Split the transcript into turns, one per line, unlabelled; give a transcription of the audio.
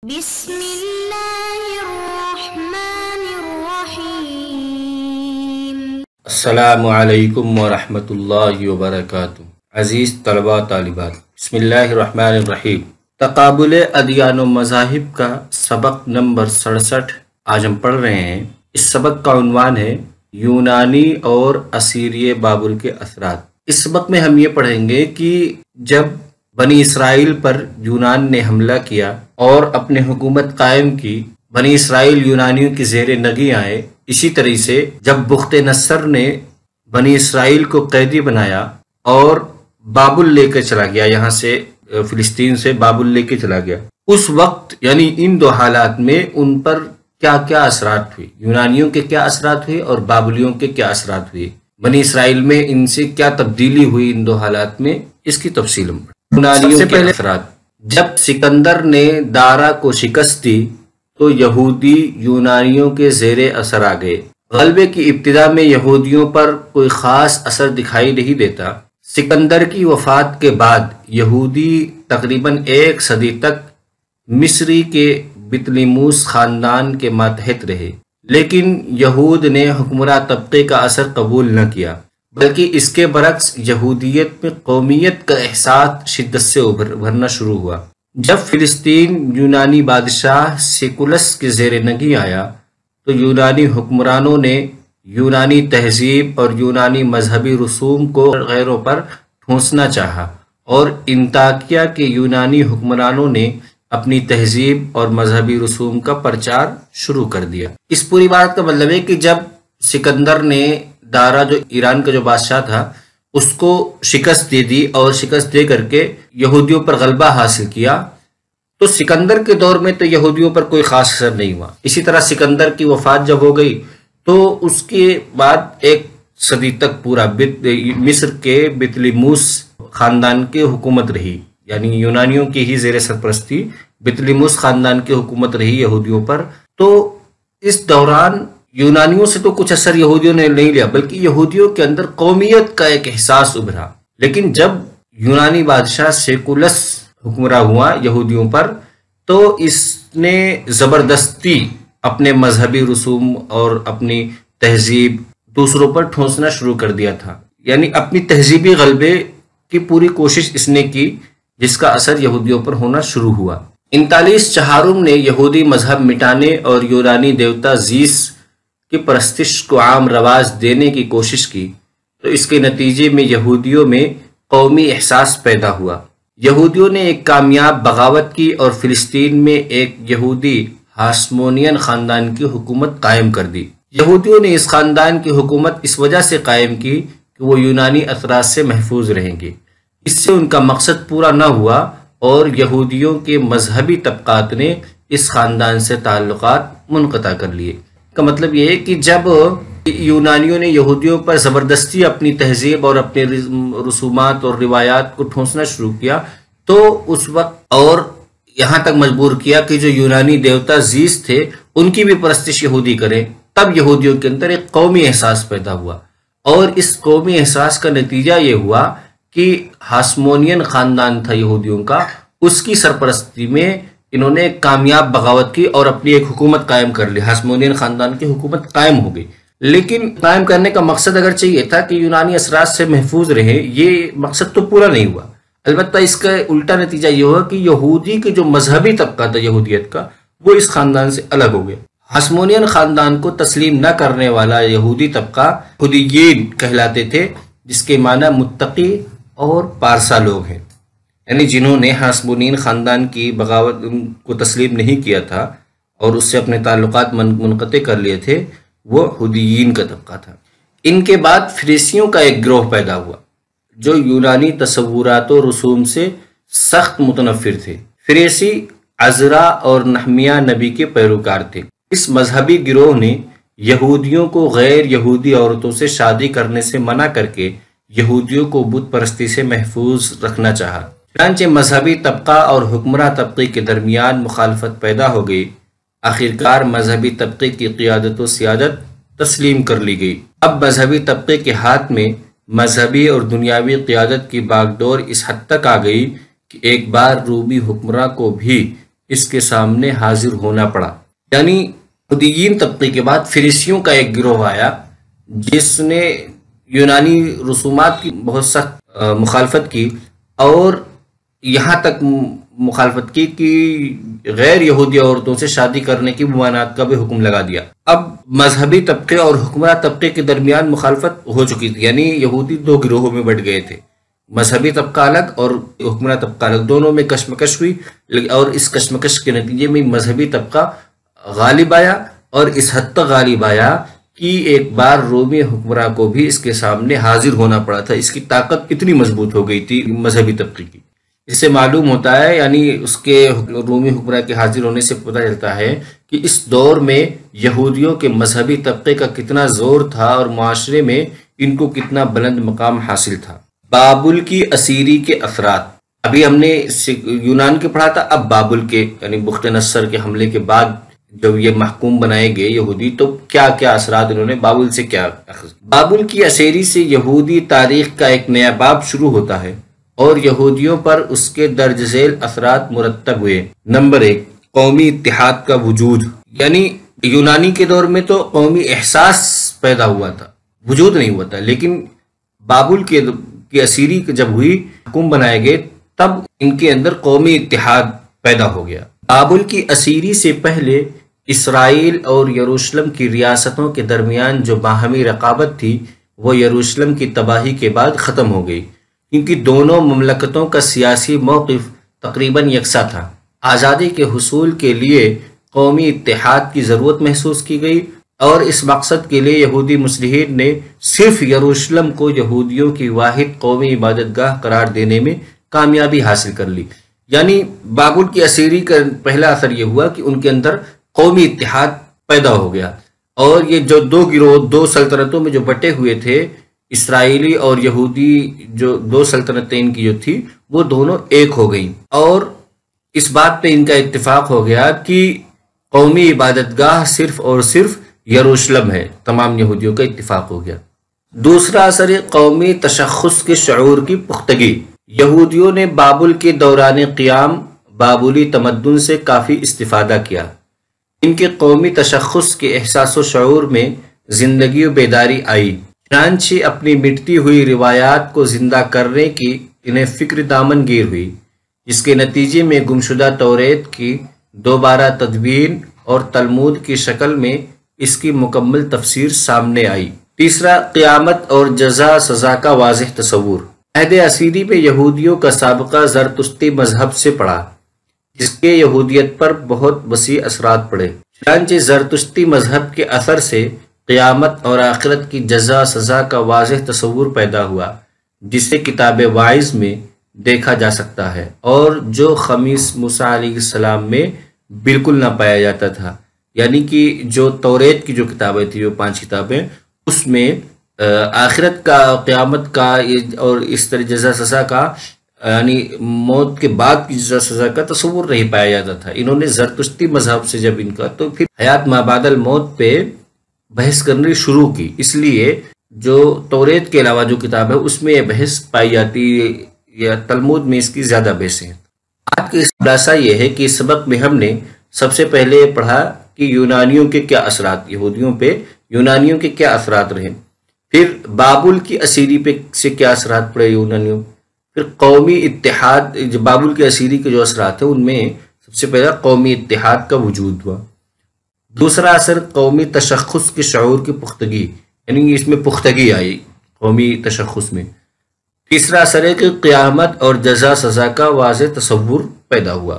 بسم اللہ الرحمن الرحیم۔
السلام علیکم ورحمۃ اللہ وبرکاتہ۔ عزیز طلباء طالبات، بسم اللہ الرحمن الرحیم۔ تقابل ادیان و مذاہب کا سبق نمبر 67 آج ہم پڑھ رہے ہیں۔ اس سبق کا عنوان ہے یونانی اور اسیری بابل کے اثرات۔ اس سبق میں ہم یہ پڑھیں گے کہ جب بنی اسرائیل پر یونان نے حملہ کیا اور اپنے حکومت قائم کی، بنی اسرائیل یونانیوں کی زیر نگی آئے۔ اسی طرح سے جب بخت نصر نے بنی اسرائیل کو قیدی بنایا اور بابل لے کے چلا گیا، یہاں سے فلسطین سے بابل لے کے چلا گیا، اس وقت یعنی ان دو حالات میں ان پر کیا کیا اثرات ہوئے، یونانیوں کے کیا اثرات ہوئے اور بابلیوں کے کیا اثرات ہوئے، بنی اسرائیل میں ان سے کیا تبدیلی ہوئی ان دو حالات میں، اس کی تفصیل ہم یونانیوں کے اثرات۔ جب سکندر نے دارا کو شکست دی تو یہودی یونانیوں کے زیر اثر آ گئے۔ غلبے کی ابتدا میں یہودیوں پر کوئی خاص اثر دکھائی نہیں دیتا۔ سکندر کی وفات کے بعد یہودی تقریباً 1 صدی تک مصری کے بطلیموس خاندان کے ماتحت رہے، لیکن یہود نے حکمراں طبقے کا اثر قبول نہ کیا، بلکہ اس کے برعکس یہودیت میں قومیت کا احساس شدت سے ابھرنا شروع ہوا۔ جب فلسطین یونانی بادشاہ سیکولس کے زیر نگی آیا تو یونانی حکمرانوں نے یونانی تہذیب اور یونانی مذہبی رسوم کو غیروں پر ٹھونسنا چاہا، اور انطاکیہ کے یونانی حکمرانوں نے اپنی تہذیب اور مذہبی رسوم کا پرچار شروع کر دیا۔ اس پوری بات کا مطلب ہے کہ جب سکندر نے دارا جو ایران کا جو بادشاہ تھا اس کو شکست دے دی اور شکست دے کر کے یہودیوں پر غلبہ حاصل کیا، تو سکندر کے دور میں تو یہودیوں پر کوئی خاص اثر نہیں ہوا۔ اسی طرح سکندر کی وفات جب ہو گئی تو اس کے بعد 1 صدی تک پورا مصر کے بطلیموس خاندان کی حکومت رہی، یعنی یونانیوں کی ہی زیر سرپرستی بطلیموس خاندان کی حکومت رہی یہودیوں پر۔ تو اس دوران یونانیوں سے تو کچھ اثر یہودیوں نے نہیں لیا، بلکہ یہودیوں کے اندر قومیت کا ایک احساس ابھرا۔ لیکن جب یونانی بادشاہ سیکولس حکمراں ہوا یہودیوں پر تو اس نے زبردستی اپنے مذہبی رسوم اور اپنی تہذیب دوسروں پر ٹھونسنا شروع کر دیا تھا، یعنی اپنی تہذیبی غلبے کی پوری کوشش اس نے کی، جس کا اثر یہودیوں پر ہونا شروع ہوا۔ 39 چہارم نے یہودی مذہب مٹانے اور یونانی دیوتا زیس کی پرستش کو عام رواج دینے کی کوشش کی، تو اس کے نتیجے میں یہودیوں میں قومی احساس پیدا ہوا۔ یہودیوں نے ایک کامیاب بغاوت کی اور فلسطین میں ایک یہودی ہاسمونین خاندان کی حکومت قائم کر دی۔ یہودیوں نے اس خاندان کی حکومت اس وجہ سے قائم کی کہ وہ یونانی اثرات سے محفوظ رہیں گے۔ اس سے ان کا مقصد پورا نہ ہوا اور یہودیوں کے مذہبی طبقات نے اس خاندان سے تعلقات منقطع کر لیے۔ کا مطلب یہ ہے کہ جب یونانیوں نے یہودیوں پر زبردستی اپنی تہذیب اور اپنے رسومات اور روایات کو ٹھونسنا شروع کیا تو اس وقت اور یہاں تک مجبور کیا کہ جو یونانی دیوتا زیس تھے ان کی بھی پرستش یہودی کریں، تب یہودیوں کے اندر ایک قومی احساس پیدا ہوا، اور اس قومی احساس کا نتیجہ یہ ہوا کہ ہاسمونین خاندان تھا یہودیوں کا، اس کی سرپرستی میں انہوں نے ایک کامیاب بغاوت کی اور اپنی ایک حکومت قائم کر لی۔ ہاسمونین خاندان کی حکومت قائم ہو گئی، لیکن قائم کرنے کا مقصد اگرچہ یہ تھا کہ یونانی اثرات سے محفوظ رہیں، یہ مقصد تو پورا نہیں ہوا۔ البتہ اس کا الٹا نتیجہ یہ ہوا کہ یہودی کے جو مذہبی طبقہ تھا یہودیت کا، وہ اس خاندان سے الگ ہو گیا۔ ہاسمونین خاندان کو تسلیم نہ کرنے والا یہودی طبقہ خدیین کہلاتے تھے، جس کے معنی متقی اور پارسا لوگ ہیں، یعنی جنہوں نے ہاسمونین خاندان کی بغاوت کو تسلیم نہیں کیا تھا اور اس سے اپنے تعلقات منقطع کر لیے تھے، وہ خدیین کا طبقہ تھا۔ ان کے بعد فریسیوں کا ایک گروہ پیدا ہوا جو یونانی تصورات و رسوم سے سخت متنفر تھے۔ فریسی عزرا اور نحمیہ نبی کے پیروکار تھے۔ اس مذہبی گروہ نے یہودیوں کو غیر یہودی عورتوں سے شادی کرنے سے منع کر کے یہودیوں کو بت پرستی سے محفوظ رکھنا چاہا۔ چنانچہ مذہبی طبقہ اور حکمراں طبقے کے درمیان مخالفت پیدا ہو گئی۔ آخرکار مذہبی طبقے کی قیادت و سیادت تسلیم کر لی گئی۔ اب مذہبی طبقے کے ہاتھ میں مذہبی اور دنیاوی قیادت کی باغ ڈور اس حد تک آ گئی کہ ایک بار رومی حکمراں کو بھی اس کے سامنے حاضر ہونا پڑا۔ یعنی یہودیین طبقے کے بعد فریسیوں کا ایک گروہ آیا جس نے یونانی رسومات کی بہت سخت مخالفت کی، اور یہاں تک مخالفت کی کہ غیر یہودی عورتوں سے شادی کرنے کی ممانعت کا بھی حکم لگا دیا۔ اب مذہبی طبقے اور حکمراں طبقے کے درمیان مخالفت ہو چکی تھی، یعنی یہودی دو گروہوں میں بٹ گئے تھے، مذہبی طبقہ الگ اور حکمراں طبقہ الگ، دونوں میں کشمکش ہوئی، اور اس کشمکش کے نتیجے میں مذہبی طبقہ غالب آیا، اور اس حد تک غالب آیا کہ ایک بار رومی حکمراں کو بھی اس کے سامنے حاضر ہونا پڑا تھا۔ اس کی طاقت اتنی مضبوط ہو گئی تھی مذہبی طبقے کی۔ اس سے معلوم ہوتا ہے، یعنی اس کے رومی حکمراں کے حاضر ہونے سے پتہ چلتا ہے کہ اس دور میں یہودیوں کے مذہبی طبقے کا کتنا زور تھا اور معاشرے میں ان کو کتنا بلند مقام حاصل تھا۔ بابل کی اسیری کے اثرات، ابھی ہم نے یونان کے پڑھا تھا، اب بابل کے یعنی بخت نصر کے حملے کے بعد جب یہ محکوم بنائے گئے یہودی، تو کیا کیا اثرات انہوں نے بابل سے کیا۔ بابل کی اسیری سے یہودی تاریخ کا ایک نیا باب شروع ہوتا ہے اور یہودیوں پر اس کے درج ذیل اثرات مرتب ہوئے۔ نمبر 1، قومی اتحاد کا وجود، یعنی یونانی کے دور میں تو قومی احساس پیدا ہوا تھا، وجود نہیں ہوا تھا، لیکن بابل کی اسیری جب ہوئی، حکم بنائے گئے، تب ان کے اندر قومی اتحاد پیدا ہو گیا۔ بابل کی اسیری سے پہلے اسرائیل اور یروشلم کی ریاستوں کے درمیان جو باہمی رقابت تھی وہ یروشلم کی تباہی کے بعد ختم ہو گئی، کیونکہ دونوں مملکتوں کا سیاسی موقف تقریباً یکساں تھا۔ آزادی کے حصول کے لیے قومی اتحاد کی ضرورت محسوس کی گئی، اور اس مقصد کے لیے یہودی مصلحین نے صرف یروشلم کو یہودیوں کی واحد قومی عبادت گاہ قرار دینے میں کامیابی حاصل کر لی۔ یعنی بابل کی اسیری کا پہلا اثر یہ ہوا کہ ان کے اندر قومی اتحاد پیدا ہو گیا، اور یہ جو دو گروہ دو سلطنتوں میں جو بٹے ہوئے تھے، اسرائیلی اور یہودی، جو دو سلطنتیں ان کی جو تھی وہ دونوں ایک ہو گئیں، اور اس بات پہ ان کا اتفاق ہو گیا کہ قومی عبادت گاہ صرف اور صرف یروشلم ہے۔ تمام یہودیوں کا اتفاق ہو گیا۔ دوسرا اثر قومی تشخص کے شعور کی پختگی، یہودیوں نے بابل کے دوران قیام بابلی تمدن سے کافی استفادہ کیا۔ ان کے قومی تشخص کے احساس و شعور میں زندگی و بیداری آئی، چنانچہ اپنی مٹتی ہوئی روایات کو زندہ کرنے کی انہیں فکر دامن گیر ہوئی، جس کے نتیجے میں گمشدہ توریت کی دوبارہ تدوین اور تلمود کی شکل میں اس کی مکمل تفسیر سامنے آئی۔ تیسرا، قیامت اور جزا سزا کا واضح تصور، عہد اسیری میں یہودیوں کا سابقہ زرتشتی مذہب سے پڑا، جس کے یہودیت پر بہت وسیع اثرات پڑے۔ چنانچہ زرتشتی مذہب کے اثر سے قیامت اور آخرت کی جزا سزا کا واضح تصور پیدا ہوا، جسے کتاب واعظ میں دیکھا جا سکتا ہے، اور جو خمیس موسیٰ علیہ السلام میں بالکل نہ پایا جاتا تھا۔ یعنی کہ جو توریت کی جو کتابیں تھیں، جو 5 کتابیں، اس میں آخرت کا، قیامت کا اور اس طرح جزا سزا کا، یعنی موت کے بعد کی جزا سزا کا تصور نہیں پایا جاتا تھا۔ انہوں نے زرتشتی مذہب سے جب ان کا، تو پھر حیات ما بعد الموت پہ بحث کرنی شروع کی، اس لیے جو توریت کے علاوہ جو کتاب ہے اس میں یہ بحث پائی جاتی ہے، یا تلمود میں اس کی زیادہ بحث ہے۔ آج کا اس خلاصہ یہ ہے کہ اس سبق میں ہم نے سب سے پہلے پڑھا کہ یونانیوں کے کیا اثرات، یہودیوں پہ یونانیوں کے کیا اثرات رہے، پھر بابل کی اسیری پہ سے کیا اثرات پڑے یونانیوں، پھر قومی اتحاد، جو بابل کی اسیری کے جو اثرات ہیں ان میں سب سے پہلا قومی اتحاد کا وجود ہوا۔ دوسرا اثر قومی تشخص کے شعور کی پختگی، یعنی اس میں پختگی آئی قومی تشخص میں۔ تیسرا اثر ہے کہ قیامت اور جزا سزا کا واضح تصور پیدا ہوا۔